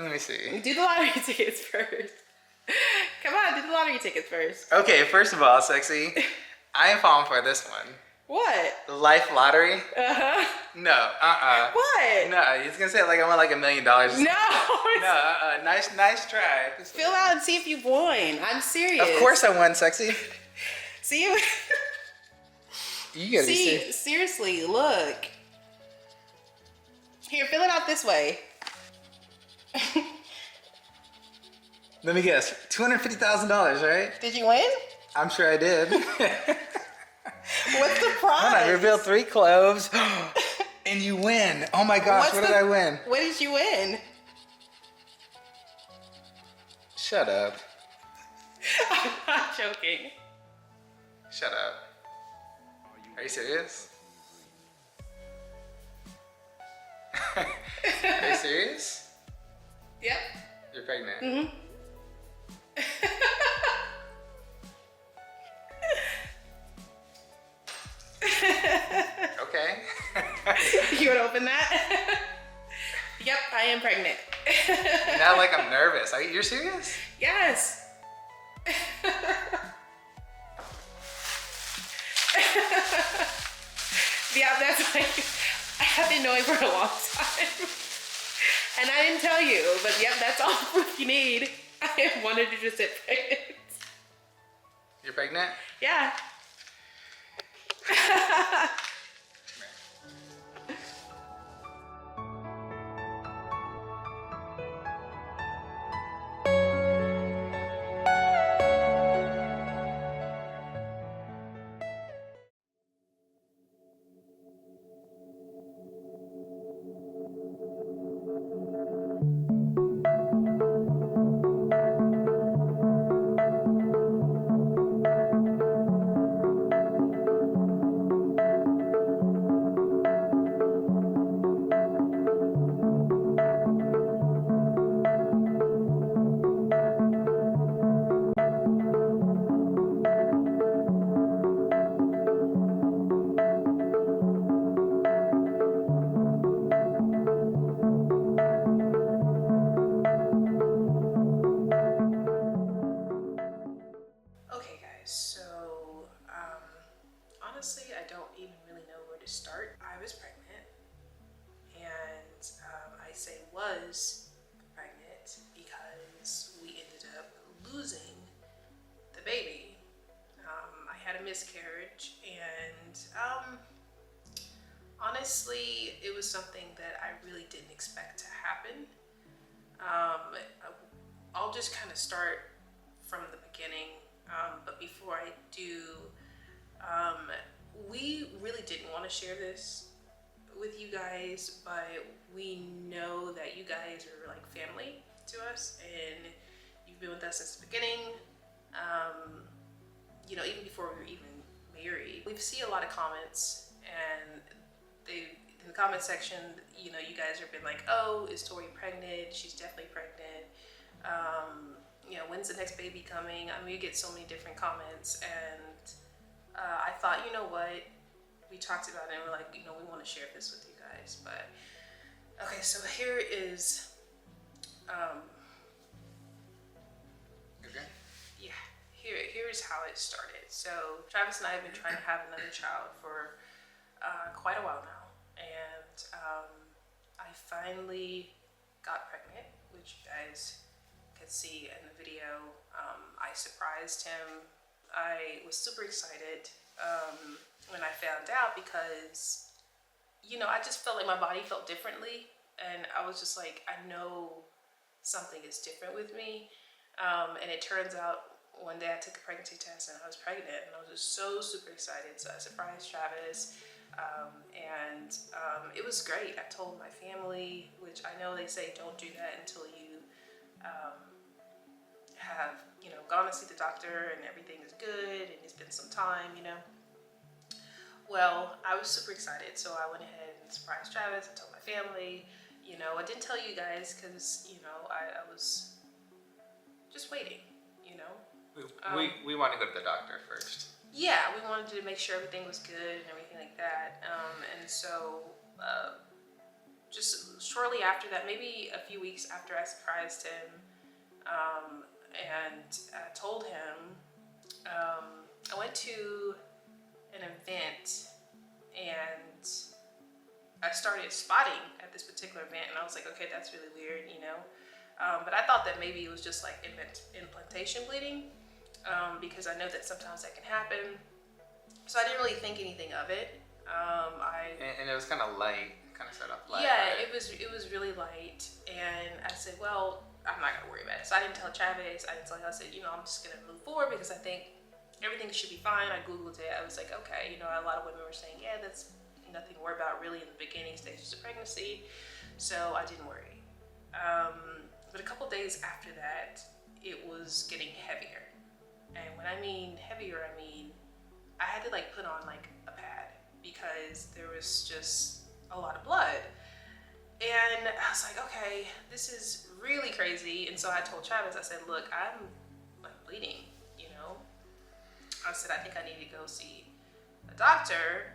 Let me see. Do the lottery tickets first. Come on, do the lottery tickets first. Okay, first of all, sexy, I am falling for this one. What? The Life Lottery? Uh-huh. No, What? No, he's gonna say like I want like $1 million. No. No, nice try. Fill out and see if you've won. I'm serious. Of course I won, sexy. See you. You gotta be See, serious. seriously, look. Here, fill it out this way. Let me guess, $250,000, right? Did you win? I'm sure I did. What's the prize? Hold on, reveal 3 cloves, and you win. Oh my gosh, what did I win? What did you win? Shut up. I'm not joking. Shut up. Are you serious? Are you serious? Yep. You're pregnant. Mm-hmm. Okay. You want to open that? Yep, I am pregnant. Now like I'm nervous. You're serious? Yes. Yeah, that's like, I have been knowing for a long time. And I didn't tell you, but yep, that's all the proof you need. I wanted to just get pregnant. You're pregnant? Yeah. Okay guys, so honestly I don't even really know where to start. I was pregnant, and I say was pregnant because we ended up losing the baby. I had a miscarriage, and honestly it was something that I really didn't expect to happen. I'll just kind of start from the beginning. But before I do, we really didn't want to share this with you guys, but we know that you guys are like family to us, and you've been with us since the beginning. You know, even before we were even married. We've seen a lot of comments, and in the comment section, you know, you guys have been like, oh, is Tori pregnant? She's definitely pregnant. You know, when's the next baby coming? I mean, we get so many different comments, and I thought, you know what, we talked about it, and we're like, you know, we want to share this with you guys. But okay, so here is Okay. yeah, here's how it started. So Travis and I have been trying to have another child for quite a while now, and I finally got pregnant, which you guys could see in the video. I surprised him. I was super excited when I found out, because, you know, I just felt like my body felt differently, and I was just like, I know something is different with me. And it turns out one day I took a pregnancy test and I was pregnant, and I was just so super excited. So I surprised Travis, and it was great. I told my family, which I know they say don't do that until you have, you know, gone to see the doctor and everything is good and it's been some time, you know. Well, I was super excited, so I went ahead and surprised Travis. I told my family. You know, I didn't tell you guys because, you know, I was just waiting, you know. We want to go to the doctor first. Yeah, we wanted to make sure everything was good and everything like that. And so just shortly shortly after that, maybe a few weeks after I surprised him, and told him, I went to an event and I started spotting at this particular event, and I was like, okay, that's really weird, you know. But I thought that maybe it was just like implantation bleeding, because I know that sometimes that can happen. So I didn't really think anything of it. And it was kind of light, kind of set up light. Yeah, right? it was really light, and I said, well, I'm not gonna worry about it. So I didn't tell Travis. I said, you know, I'm just gonna move forward because I think everything should be fine. I googled it. I was like, okay, you know, a lot of women were saying, yeah, that's nothing to worry about really in the beginning stages of pregnancy. So I didn't worry. But a couple days after that, it was getting heavier. And when I mean heavier, I mean I had to like put on like a pad because there was just a lot of blood. And I was like, okay, this is really crazy. And so I told Travis, I said, look, I'm like bleeding, you know. I said, I think I need to go see a doctor.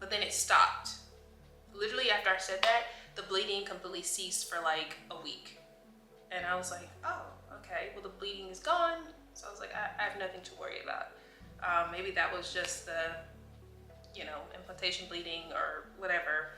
But then it stopped. Literally after I said that, the bleeding completely ceased for like a week. And I was like, oh, okay, well the bleeding is gone. So I was like, I have nothing to worry about. Maybe that was just the, you know, implantation bleeding or whatever.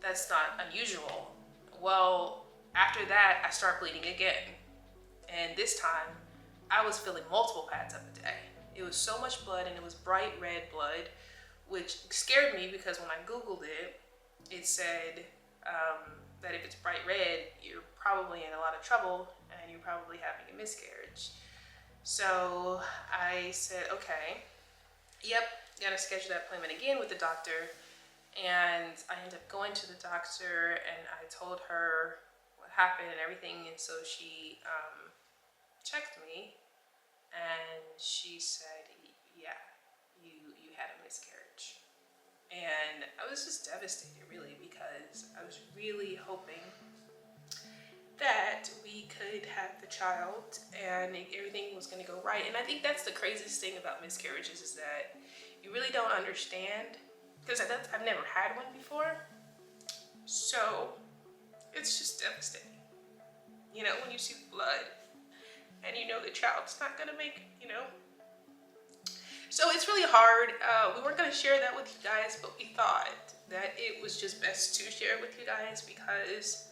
That's not unusual. Well, after that, I start bleeding again. And this time, I was filling multiple pads up a day. It was so much blood, and it was bright red blood, which scared me because when I Googled it, it said that if it's bright red, you're probably in a lot of trouble, and you're probably having a miscarriage. So I said, okay, yep, gotta schedule that appointment again with the doctor. And I ended up going to the doctor, and I told her what happened and everything. And so she checked me, and she said, yeah, you had a miscarriage. And I was just devastated, really, because I was really hoping that we could have the child and everything was going to go right. And I think that's the craziest thing about miscarriages is that you really don't understand, because I've never had one before. So it's just devastating. You know, when you see blood and you know the child's not going to make, you know. So it's really hard. We weren't going to share that with you guys, but we thought that it was just best to share with you guys because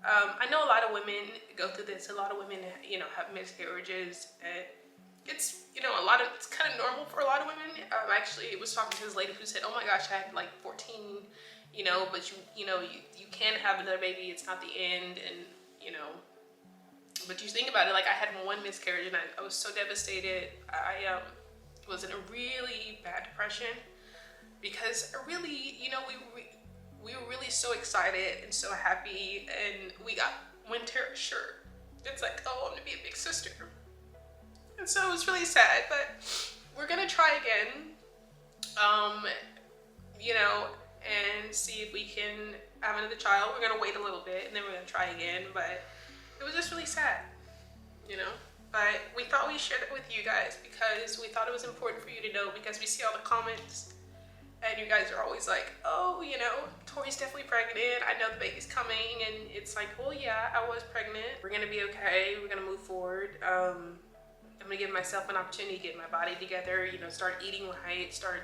I know a lot of women go through this. A lot of women, you know, have miscarriages, and it's, you know, it's kind of normal for a lot of women. Actually, I was talking to this lady who said, oh my gosh, I had like 14, you know, but you can have another baby. It's not the end. And, you know, but you think about it, like I had one miscarriage and I was so devastated. I was in a really bad depression because I really, you know, we were really so excited and so happy, and we got winter shirt. It's like, oh, I'm gonna be a big sister. And so it was really sad, but we're gonna try again, you know, and see if we can have another child. We're gonna wait a little bit and then we're gonna try again, but it was just really sad, you know. But we thought we'd share that with you guys because we thought it was important for you to know, because we see all the comments and you guys are always like, oh, you know, Tori's definitely pregnant. I know the baby's coming. And it's like, well, yeah, I was pregnant. We're going to be okay. We're going to move forward. I'm going to give myself an opportunity to get my body together, you know, start eating right, start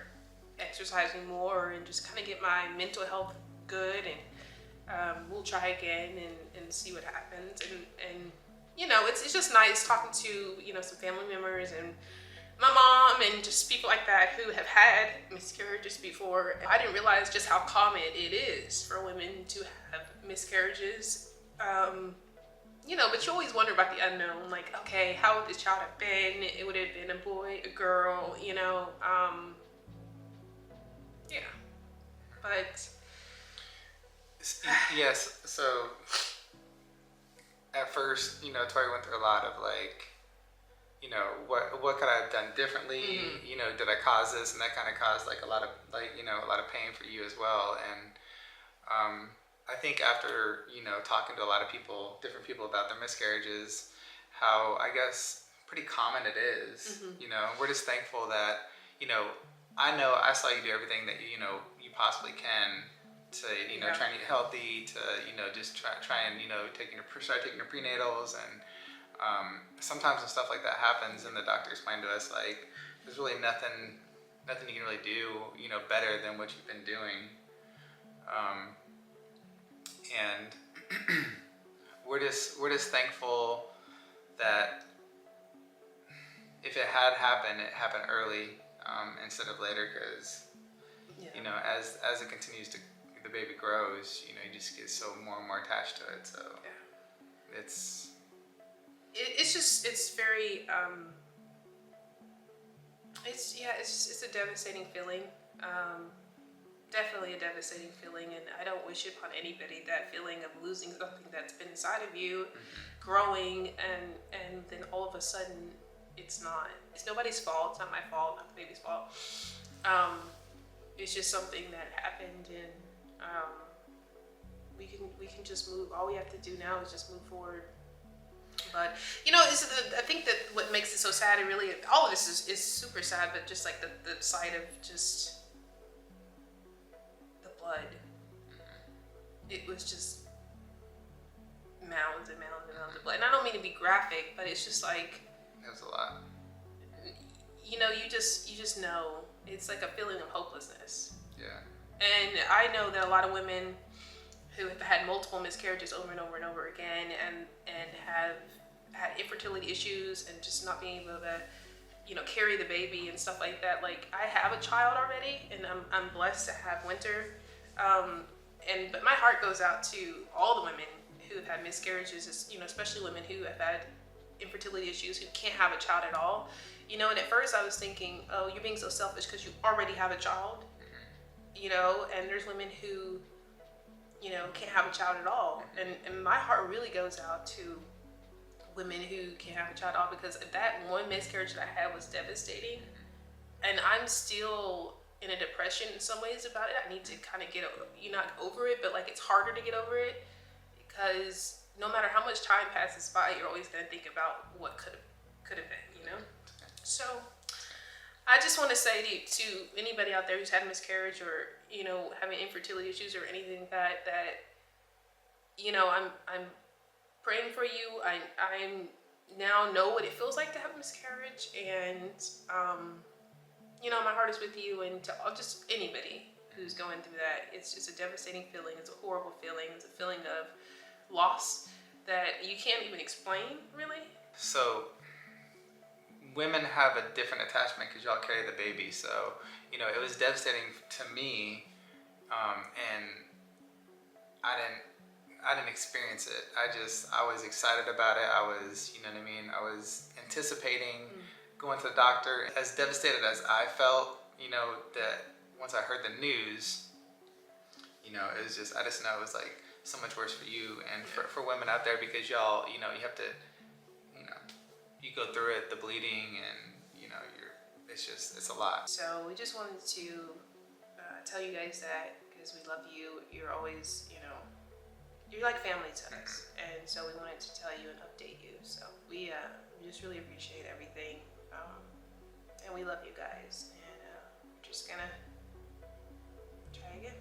exercising more, and just kind of get my mental health good. And we'll try again and see what happens. And you know, it's just nice talking to, you know, some family members and my mom and just people like that who have had miscarriages before. I didn't realize just how common it is for women to have miscarriages. You know, but you always wonder about the unknown. Like, okay, how would this child have been? It would have been a boy, a girl, you know. Yeah. But yes, so at first, you know, Tori went through a lot of like, you know, what could I have done differently? Mm-hmm. You know, did I cause this? And that kind of caused like a lot of like, you know, a lot of pain for you as well. And I think after, you know, talking to a lot of people, different people about their miscarriages, how I guess pretty common it is. Mm-hmm. You know, we're just thankful that, you know I saw you do everything that you know you possibly can to try and eat healthy, to just try and start taking your prenatals, and sometimes when stuff like that happens and the doctor explained to us like there's really nothing you can really do better than what you've been doing, and we're just thankful that if it had happened, it happened early instead of later, because as it continues to, the baby grows, you just get so more and more attached to it. So it's very it's a devastating feeling. Definitely a devastating feeling, and I don't wish it upon anybody, that feeling of losing something that's been inside of you, growing, and then all of a sudden it's nobody's fault. It's not my fault, not the baby's fault. It's just something that happened, and we can just move. All we have to do now is just move forward. But I think that what makes it so sad, and really all of this is super sad, but just like the sight of just the blood, it was just mounds and mounds and mounds of blood. And I don't mean to be graphic, but it's just like, it was a lot. You just know, it's like a feeling of hopelessness. Yeah. And I know that a lot of women who have had multiple miscarriages over and over and over again, and have had infertility issues and just not being able to, carry the baby and stuff like that. Like, I have a child already, and I'm blessed to have Winter. But my heart goes out to all the women who have had miscarriages, especially women who have had infertility issues, who can't have a child at all. And at first I was thinking, oh, you're being so selfish because you already have a child. And there's women who, can't have a child at all. And my heart really goes out to women who can't have a child at all, because that one miscarriage that I had was devastating. And I'm still in a depression in some ways about it. I need to kind of not over it, but like it's harder to get over it, because no matter how much time passes by, you're always going to think about what could have been, So I just want to say to anybody out there who's had a miscarriage, or having infertility issues or anything that I'm praying for you. I now know what it feels like to have a miscarriage, and my heart is with you, and to just anybody who's going through that. It's just a devastating feeling. It's a horrible feeling. It's a feeling of loss that you can't even explain, really. So women have a different attachment because y'all carry the baby. So, it was devastating to me, and I didn't experience it. I was excited about it. I was, I was anticipating going to the doctor. As devastated as I felt, that once I heard the news, it was just, I just know it was like so much worse for you and for women out there, because y'all, you have to, you go through it, the bleeding, and it's a lot. So we just wanted to tell you guys that, because we love you. You're always, you're like family to us, and so we wanted to tell you and update you. So we just really appreciate everything, and we love you guys, and we're just gonna try again.